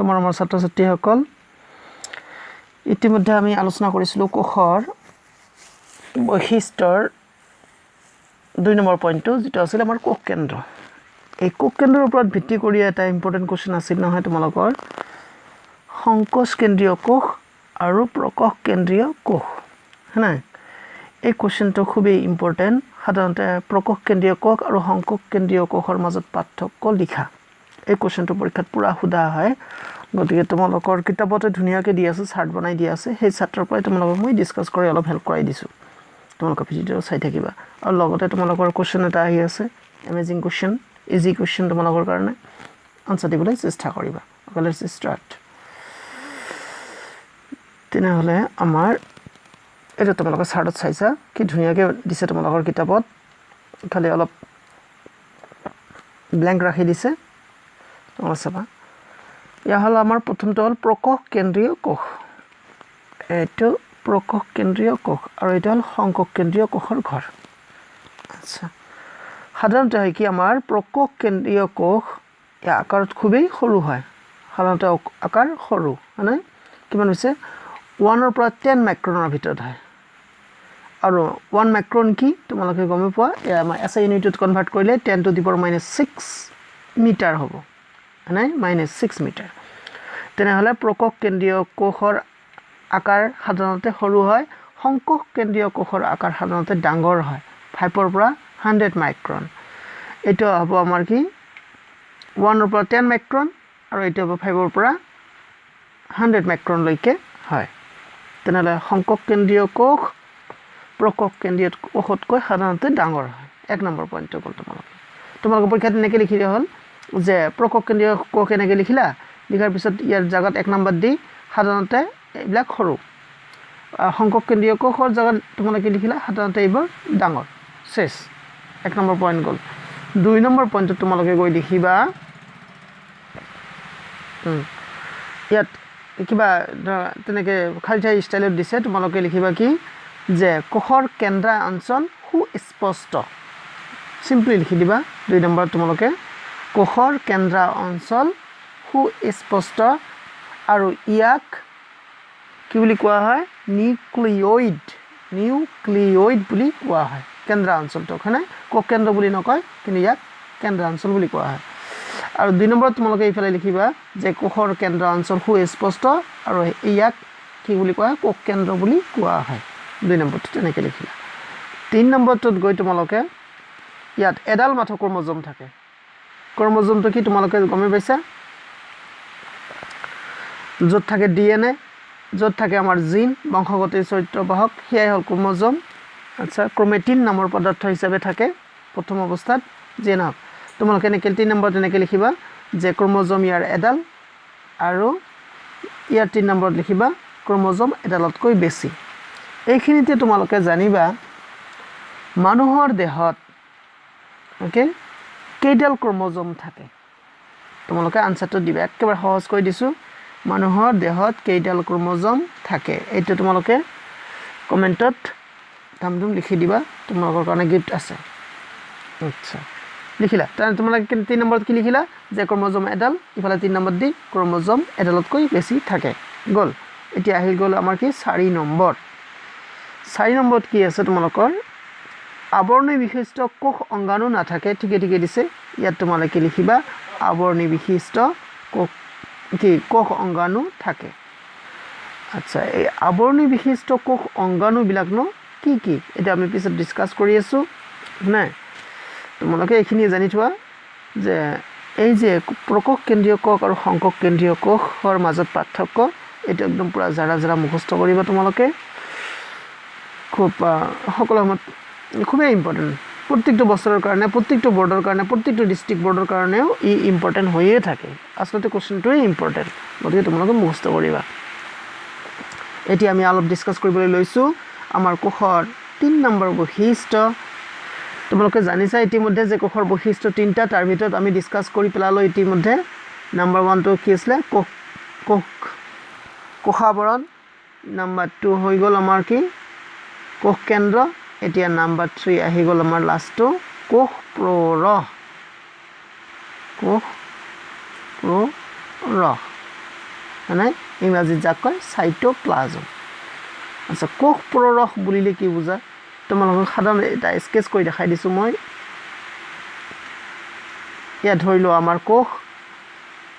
মৰমৰ ছাত্ৰ ছাত্ৰীসকল ইতিমধ্যে আমি আলোচনা কৰিছিলোঁ কোষৰ বৈশিষ্ট্যৰ 2 নম্বৰ পইণ্টটো যেটা আছিল আমাৰ কোষ কেন্দ্ৰ এই কোষ কেন্দ্ৰৰ ওপৰত ভিত্তি কৰি এটা ইম্পৰ্টেন্ট কোৱেশ্চন আছিল নহয় তোমালোকৰ সংকোচ কেন্দ্ৰীয় কোষ আৰু প্ৰকোষ কেন্দ্ৰীয় কোষ হয়না এই কোৱেশ্চনটো খুবই ইম্পৰ্টেন্ট সাধাৰণতে প্ৰকোষ কেন্দ্ৰীয় কোষ আৰু সংকোষ কেন্দ্ৰীয় কোষৰ মাজত পাৰ্থক্য লিখা এই কোৱেশ্চনটো পৰীক্ষাত পুৰা খুদা হয় গতিকে তোমালোকৰ কিতাপতে ধুনিয়াকে দি আছে চাৰ্ট বনাই দি আছে সেই চাৰ্টৰ পৰাই তোমালোকক মই ডিসকাস কৰি অলপ হেল্প কৰাই দিছো তোমালোকৰ ভিডিঅ চাই থাকিবা আৰু লগতে তোমালোকৰ কোৱেশ্চন এটা আহি আছে এমেজিং কোৱেশ্চন ইজি কোৱেশ্চন তোমালোকৰ কাৰণে আনসাৰ দিবলৈ চেষ্টা কৰিবা ওকে লেটস স্টাৰ্ট তেনেহলে আমাৰ এটা তোমালোকৰ চাৰ্টত চাইছা কি ধুনিয়াকে দিছে তোমালোকৰ কিতাপত খালি অলপ ব্ল্যাঙ্ক ৰাখি দিছে তোমৰা চাবা ইয়া হল আমাৰ প্ৰথমটো হল প্ৰকোষ কেন্দ্ৰীয় কোষ এটো প্ৰকোষ কেন্দ্ৰীয় কোষ আৰু এটা হল সংকোষ কেন্দ্ৰীয় কোষৰ ঘৰ আচ্ছা সাধাৰণতে হয় কি আমাৰ প্ৰকোষ কেন্দ্ৰীয় কোষ ইয়া আকাৰত খুবেই সৰু হয় সাধাৰণতে আকাৰ সৰু মানে কিমান হৈছে 1 ৰ পৰা 10 মাইক্ৰনৰ ভিতৰত হয় আৰু 1 মাইক্ৰন কি তোমালোকে গমে পোৱা আমাৰ এসআই ইউনিটত কনভাৰ্ট কৰিলে 10 টু দি পাৱাৰ -6 মিটাৰ হ'ব নাই -6 মিটাৰ তেনেহলে প্ৰকোষ কেন্দ্ৰীয় কোষৰ আকাৰ সাধাৰণতে সৰু হয় সংকোষ কেন্দ্ৰীয় কোষৰ আকাৰ সাধাৰণতে ডাঙৰ হয় 5 ৰ পৰা 100 মাইক্ৰন এটা হ'ব আমাৰ কি 1 ৰ পৰা 10 মাইক্ৰন আৰু এটা হ'ব 5 ৰ পৰা 100 মাইক্ৰন লৈকে হয় তেনেহলে সংকোষ কেন্দ্ৰীয় কোষ প্ৰকোষ কেন্দ্ৰীয় কোষতকৈ সাধাৰণতে ডাঙৰ হয় এক নম্বৰ পইণ্টটো গল তোমালোকৰ পৰীক্ষাত এনেকৈ লিখিলে হ'ল যে প্ৰকোষ কেন্দ্ৰীয় কোষ এনেকৈ লিখিলা লিখাৰ পিছত ইয়াৰ জায়গাত এক নম্বৰ দি সাধাৰণতে এইবিলাক সৰু সংকোষ কেন্দ্ৰীয় কোষৰ জায়গাত তোমালোকে লিখিলা সাধাৰণতে এইবোৰ ডাঙৰ শেষ এক নম্বৰ পইণ্ট গল 2 নম্বৰ পইণ্টত তোমালোকে গৈ লিখিবা ইয়াত কিবা তেনেকৈ খালচাই ষ্টাইলত দিছে তোমালোকে লিখিবা কি যে কোষৰ কেন্দ্ৰ অঞ্চল সুস্পষ্ট সিম্পলি লিখি দিবা 2 নম্বৰ তোমালোকে কোষৰ কেন্দ্ৰ অঞ্চল সুস্পষ্ট আৰু ইয়াক কি বুলি কোৱা হয় নিউক্লিয়ইড বুলি কোৱা হয় কেন্দ্ৰ অঞ্চলটো হয়নে কোষ কেন্দ্ৰ বুলি নকয় কিন্তু ইয়াক কেন্দ্ৰ অঞ্চল বুলি কোৱা হয় আৰু 2 নম্বৰত তোমালোকে ইফালে লিখিবা যে কোষৰ কেন্দ্ৰ অঞ্চল সুস্পষ্ট আৰু ইয়াক কি বুলি কোৱা হয় কোষ কেন্দ্ৰ বুলি কোৱা হয় 2 নম্বৰটো তেনেকৈ লিখিলা 3 নম্বৰটোত গৈ তোমালোকে ইয়াত এডাল মাথো ক্ৰোমোজোম থাকে ক্ৰোমোজোমটো কি তোমালোকে গমে পাইছা য'ত থাকে ডিএনএ য'ত থাকে আমাৰ জিন বংশগত চৰিত্ৰ বাহক হেই হল ক্ৰোমোজোম আচ্ছা ক্ৰোমেটিন নামৰ পদাৰ্থ হিচাপে থাকে প্ৰথম অৱস্থাত জেনা তোমালোকে এনেকৈ 3 নম্বৰত এনেকৈ লিখিবা যে ক্ৰোমোজোম ইয়াৰ এডাল আৰু ইয়াৰ 3 নম্বৰত লিখিবা ক্ৰোমোজোম এডালতকৈ বেছি এইখিনিতে তোমালোকে জানিবা মানুহৰ দেহত ওকে কেইডাল ক্ৰোমোজোম থাকে তোমালোকে আনসাৰটো দিবা একেবাৰে সহজ কৰি দিছো মানুহৰ দেহত কেইডাল ক্ৰোমোজোম থাকে এইটো তোমালোকে কমেন্টত দামদম লিখি দিবা তোমালোকৰ কাৰণে গিফট আছে আচ্ছা লিখিলা তাৰ তোমালোকে 3 নম্বৰত কি লিখিলা যে ক্ৰোমোজোম এডাল ইফালে 3 নম্বৰ দি ক্ৰোমোজোম এডালতকৈ বেছি থাকে গল এতিয়া আহি গল আমাৰ কি 4 নম্বৰ 4 নম্বৰত কি আছে তোমালোকৰ আৱৰণী বিশিষ্ট কোষ অংগাণু নাথাকে ঠিকে ঠিকে দিছে ইয়াত তোমালোকে লিখিবা আৱৰণী বিশিষ্ট কোষ অংগাণু থাকে আচ্ছা এই আৱৰণী বিশিষ্ট কোষ অংগাণু বিলাক ন কি এটা আমি পিছত ডিসকাস কৰি আছো না তোমালোকে এইখিনি জানি থোৱা যে এই যে প্ৰকোষ কেন্দ্ৰীয় কোষ আৰু সংকোষ কেন্দ্ৰীয় কোষৰ মাজত পাৰ্থক্য এটা একদম পুৰা জাৰা মুখস্থ কৰিবা তোমালোকে খুব সকলো সময়ত খুবই ইম্পৰ্টেন্ট প্ৰত্যেকটো বছৰৰ কাৰণে প্ৰত্যেকটো বৰ্ডৰ কাৰণে প্ৰত্যেকটো ডিস্ট্ৰিক্ট বৰ্ডৰ কাৰণেও ই ইম্পৰ্টেন্ট হৈয়ে থাকে আসলতে কোৱেশ্চনটোই ইম্পৰ্টেন্ট গতিকে তোমালোকে মুখস্থ কৰিবা এটি আমি অলপ ডিসকাস কৰিবলৈ লৈছো আমাৰ কোষৰ 3 নম্বৰ বৈশিষ্ট্য তোমালোকে জানিছা ইতিমধ্যে যে কোষৰ বৈশিষ্ট্য 3টা তাৰ ভিতৰত আমি ডিসকাস কৰি পেলালো ইতিমধ্যে নম্বৰ 1 টো কি আছিল কোষাবৰণ নম্বৰ 2 হৈ গল আমাৰ কি কোষ কেন্দ্ৰ এতিয়া নম্বৰ 3 আহি গল আমাৰ লাষ্টটো কোষ প্ৰৰহ মানে ইংৰাজীত যাক কয় চাইটোপ্লাজম আচ্ছা কোষ পৰৰস বুলিলে কি বুজা তোমালোকক সাধাৰণ এটা স্কেচ কৰি দেখাই দিছোঁ মই ইয়াত ধৰি লোৱা আমাৰ কোষ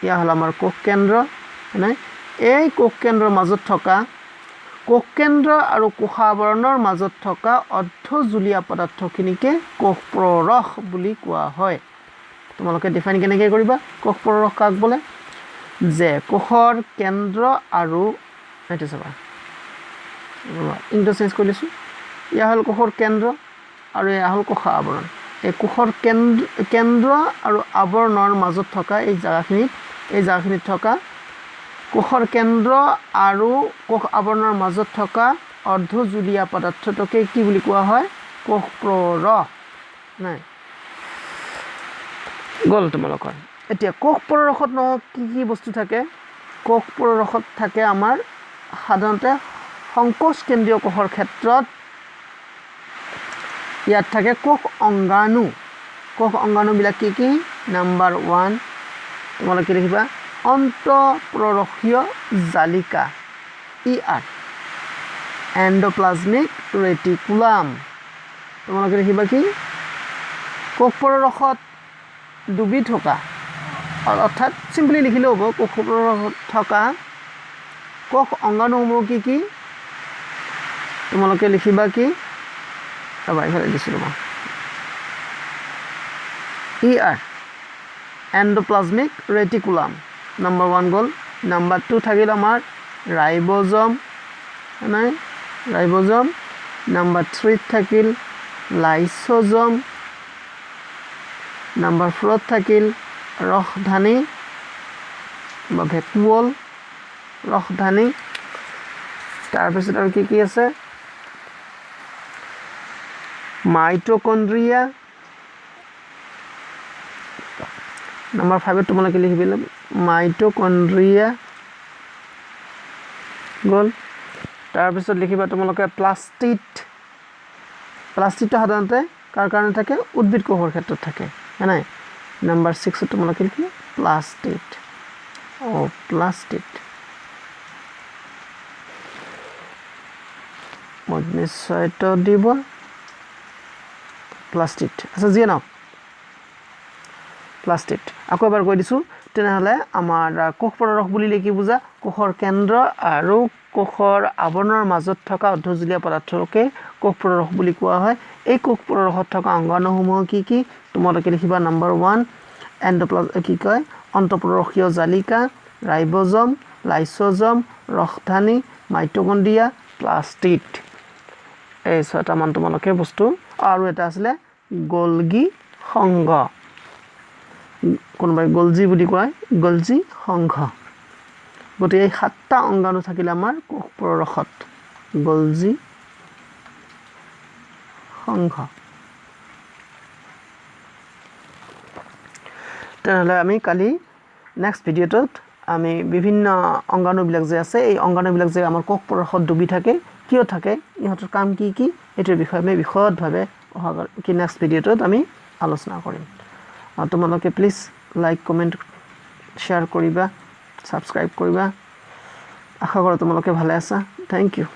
ইয়া হ'ল আমাৰ কোষ কেন্দ্ৰ মানে এই কোষ কেন্দ্ৰৰ মাজত থকা কোষ কেন্দ্ৰ আৰু কোষাবৰণৰ মাজত থকা অৰ্ধজুলীয়া পদাৰ্থখিনিকে কোষ পৰৰস বুলি কোৱা হয় তোমালোকে ডিফাইন কেনেকৈ কৰিবা কোষ পৰৰস কাক বোলে যে কোষৰ কেন্দ্ৰ আৰু এইটো চাবা ইংটো চেঞ্জ কৰি লৈছোঁ ইয়া হ'ল কোষৰ কেন্দ্ৰ আৰু এয়া হ'ল কোষা আৱৰণ এই কোষৰ কেন্দ্ৰ আৰু আৱৰণৰ মাজত থকা এই জাগাখিনিত থকা কোষৰ কেন্দ্ৰ আৰু কোষ আৱৰণৰ মাজত থকা অৰ্ধজুলীয়া পদাৰ্থটোকে কি বুলি কোৱা হয় কোষ পৰৰস নাই গ'ল তোমালোকৰ এতিয়া কোষ পৰৰসত কি কি বস্তু থাকে কোষ পৰৰসত থাকে আমাৰ সাধাৰণতে সংকোচ কেন্দ্ৰীয় কোষৰ ক্ষেত্ৰত ইয়াত থাকে কোষ অংগাণুবিলাক কি নাম্বাৰ 1 তোমালোকে লিখিবা অন্তঃপৰৰসীয় জালিকা ER এণ্ডোপ্লাজমিক ৰেটিকুলাম তোমালোকে লিখিবা কি কোষ পৰৰসত দুবিধ থকা অৰ্থাৎ চিম্পলি লিখিলেও হ'ব কোষ পৰৰসত থকা কোষ অংগাণুসমূহ কি তোমালোকে লিখিবা কি এইফালে দিছিলোঁ মই ER এণ্ডোপ্লাজমিক ৰেটিকুলাম নাম্বাৰ 1 গ'ল নাম্বাৰ 2 থাকিল আমাৰ ৰাইব'জম নাম্বাৰ 3 থাকিল লাইচ'জম নাম্বাৰ 4 থাকিল ৰসধানী বা ভেকুৱল ৰসধানী তাৰপিছত আৰু কি আছে মাইটকন্ড্ৰিয়া নাম্বাৰ 5 তোমালোকে লিখিবলৈ মাইটকন্ড্ৰিয়া গ'ল তাৰপিছত লিখিবা তোমালোকে প্লাষ্টিডটো সাধাৰণতে কাৰ কাৰণে থাকে উদ্ভিদ কোষৰ ক্ষেত্ৰত থাকে নাই নাম্বাৰ 6 তোমালোকে লিখিবা প্লাষ্টিড মই নিশ্চয়তো দিব প্লাষ্টিড আচ্ছা যিয়ে নহওক প্লাষ্টিড আকৌ এবাৰ কৈ দিছোঁ তেনেহ'লে আমাৰ কোষ পৰৰস বুলিলে কি বুজা কোষৰ কেন্দ্ৰ আৰু কোষৰ আৱৰণৰ মাজত থকা অৰ্ধজুলীয়া পদাৰ্থকে কোষ পৰৰস বুলি কোৱা হয় এই কোষ পৰৰসত থকা অংগাণুসমূহ কি তোমালোকে লিখিবা নাম্বাৰ 1 অন্তঃপৰৰসীয় জালিকা ৰাইব'জম লাইচ'জম ৰসধানী মাইটকন্ড্ৰিয়া প্লাষ্টিড এই 6টামান তোমালোকে বস্তু আৰু এটা আছিলে গলগী সংঘ কোনোবাই গলজি বুলি কয় গলজি সংঘ গতিকে এই 7টা অংগাণু থাকিলে আমাৰ কোষ পৰৰসত গলজি সংঘ তেনেহ'লে আমি কালি নেক্সট ভিডিঅ'টোত আমি বিভিন্ন অংগাণুবিলাক যে আছে এই অংগাণুবিলাক যে আমাৰ কোষ পৰৰসত ডুবি থাকে কিয় থাকে ইহঁতৰ কাম কি এইটোৰ বিষয়ে আমি বিশদভাৱে নেক্সট ভিডিঅ'টোত আমি আলোচনা কৰিম তোমালোকে প্লিজ লাইক কমেণ্ট শ্বেয়াৰ কৰিবা ছাবস্ক্ৰাইব কৰিবা আশা কৰোঁ তোমালোকে ভালে আছা থেংক ইউ